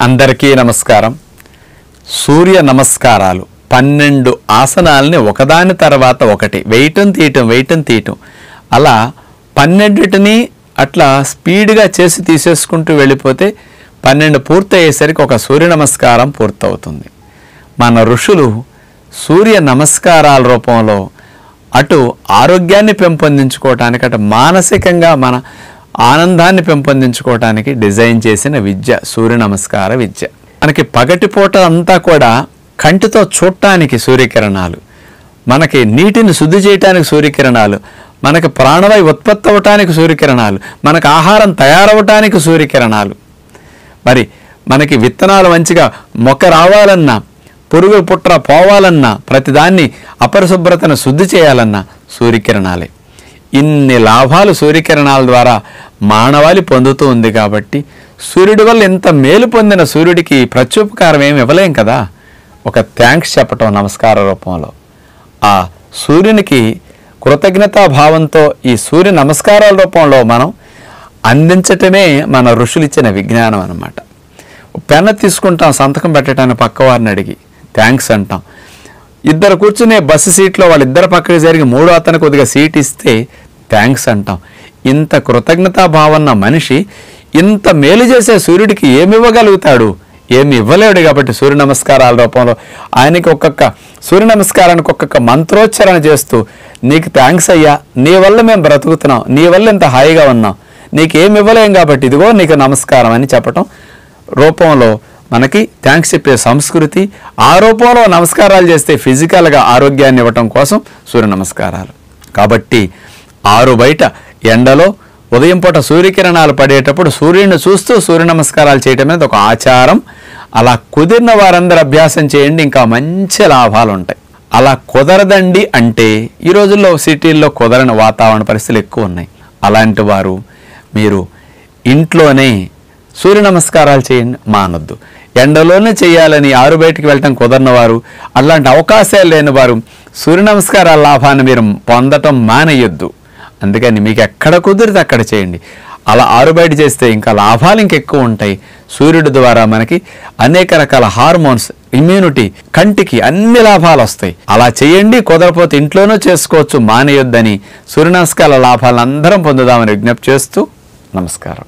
అందరికీ నమస్కారం. సూర్య నమస్కారాలు 12 ఆసనాలని ఒకదాని తర్వాత ఒకటి వేయటం తీయటం అలా 12టిని అట్లా స్పీడ్గా చేసి తీసేసుకుంటూ వెళ్ళిపోతే 12 పూర్తయ్యేసరికి ఒక సూర్య నమస్కారం పూర్తవుతుంది. మన ఋషులు సూర్య నమస్కారాల రూపంలో అటు ఆరోగ్యాన్ని పెంపొందించుకోవటానికి అటు మానసికంగా మన ఆనందాన్ని పెంపొందించుకోవటానికి డిజైన్ చేసిన విద్య సూర్య నమస్కార విద్య. మనకి పగటిపూట అంతా కూడా కంటితో చూడటానికి సూర్యకిరణాలు, మనకి నీటిని శుద్ధి చేయటానికి సూర్యకిరణాలు, మనకి ప్రాణవాయు ఉత్పత్తి అవ్వటానికి సూర్యకిరణాలు, మనకు ఆహారం తయారవటానికి సూర్యకిరణాలు, మరి మనకి విత్తనాలు మంచిగా మొక్క రావాలన్నా, పురుగు పుట్ర పోవాలన్నా, ప్రతిదాన్ని అపరిశుభ్రతను శుద్ధి చేయాలన్నా సూర్యకిరణాలే. ఇన్ని లాభాలు సూర్యకిరణాల ద్వారా మానవాళి పొందుతూ ఉంది. కాబట్టి సూర్యుడి వల్ల ఎంత మేలు పొందిన సూర్యుడికి ప్రత్యుపకారం ఏమి ఇవ్వలేం కదా. ఒక థ్యాంక్స్ చెప్పటం నమస్కార రూపంలో ఆ సూర్యునికి కృతజ్ఞతాభావంతో ఈ సూర్య నమస్కారాల రూపంలో మనం అందించటమే మన ఋషులు ఇచ్చిన విజ్ఞానం అన్నమాట. పెన్ను తీసుకుంటాం, సంతకం పెట్టడానికి పక్కవారిని అడిగి థ్యాంక్స్ అంటాం. ఇద్దరు కూర్చునే బస్సు సీట్లో వాళ్ళిద్దరు పక్కకి జరిగి మూడో అతను కొద్దిగా సీట్ ఇస్తే థ్యాంక్స్ అంటాం. ఇంత కృతజ్ఞతాభావన్న మనిషి ఇంత మేలు చేసే సూర్యుడికి ఏమి ఇవ్వగలుగుతాడు? ఏమి ఇవ్వలేడు. కాబట్టి సూర్య నమస్కారాల రూపంలో ఆయనకి సూర్య నమస్కారానికి ఒక్కొక్క మంత్రోచ్చరణ చేస్తూ నీకు థ్యాంక్స్ అయ్యా, నీ వల్ల మేము బ్రతుకుతున్నాం, నీ వల్ల ఇంత హాయిగా ఉన్నాం, నీకేమి ఇవ్వలేం కాబట్టి ఇదిగో నీకు నమస్కారం అని చెప్పటం రూపంలో మనకి థ్యాంక్స్ చెప్పే సంస్కృతి. ఆ రూపంలో నమస్కారాలు చేస్తే ఫిజికల్గా ఆరోగ్యాన్ని ఇవ్వటం కోసం సూర్య నమస్కారాలు. కాబట్టి ఆరు బయట ఎండలో ఉదయం పూట సూర్యకిరణాలు పడేటప్పుడు సూర్యుడిని చూస్తూ సూర్య నమస్కారాలు చేయటం అనేది ఒక ఆచారం. అలా కుదిరిన వారందరూ అభ్యాసం చేయండి, ఇంకా మంచి లాభాలు ఉంటాయి. అలా కుదరదండి అంటే ఈ రోజుల్లో సిటీల్లో కుదరని వాతావరణ పరిస్థితులు ఎక్కువ ఉన్నాయి. అలాంటి వారు మీరు ఇంట్లోనే సూర్య నమస్కారాలు చేయండి, మానొద్దు. ఎండలోనే చేయాలని ఆరు బయటికి వెళ్ళటం కుదరని వారు, అలాంటి అవకాశాలు లేని వారు సూర్య నమస్కారాల లాభాన్ని మీరు పొందటం మానేయొద్దు. అందుకని మీకు ఎక్కడ కుదిరితే అక్కడ చేయండి. అలా ఆరు బయట చేస్తే ఇంకా లాభాలు ఇంకెక్కువ ఉంటాయి. సూర్యుడి ద్వారా మనకి అనేక రకాల హార్మోన్స్, ఇమ్యూనిటీ, కంటికి అన్ని లాభాలు వస్తాయి. అలా చేయండి. కుదరపోతే ఇంట్లోనూ చేసుకోవచ్చు, మానేయొద్దని సూర్య నమస్కారాల లాభాలను అందరం పొందుదామని విజ్ఞప్తి చేస్తూ నమస్కారం.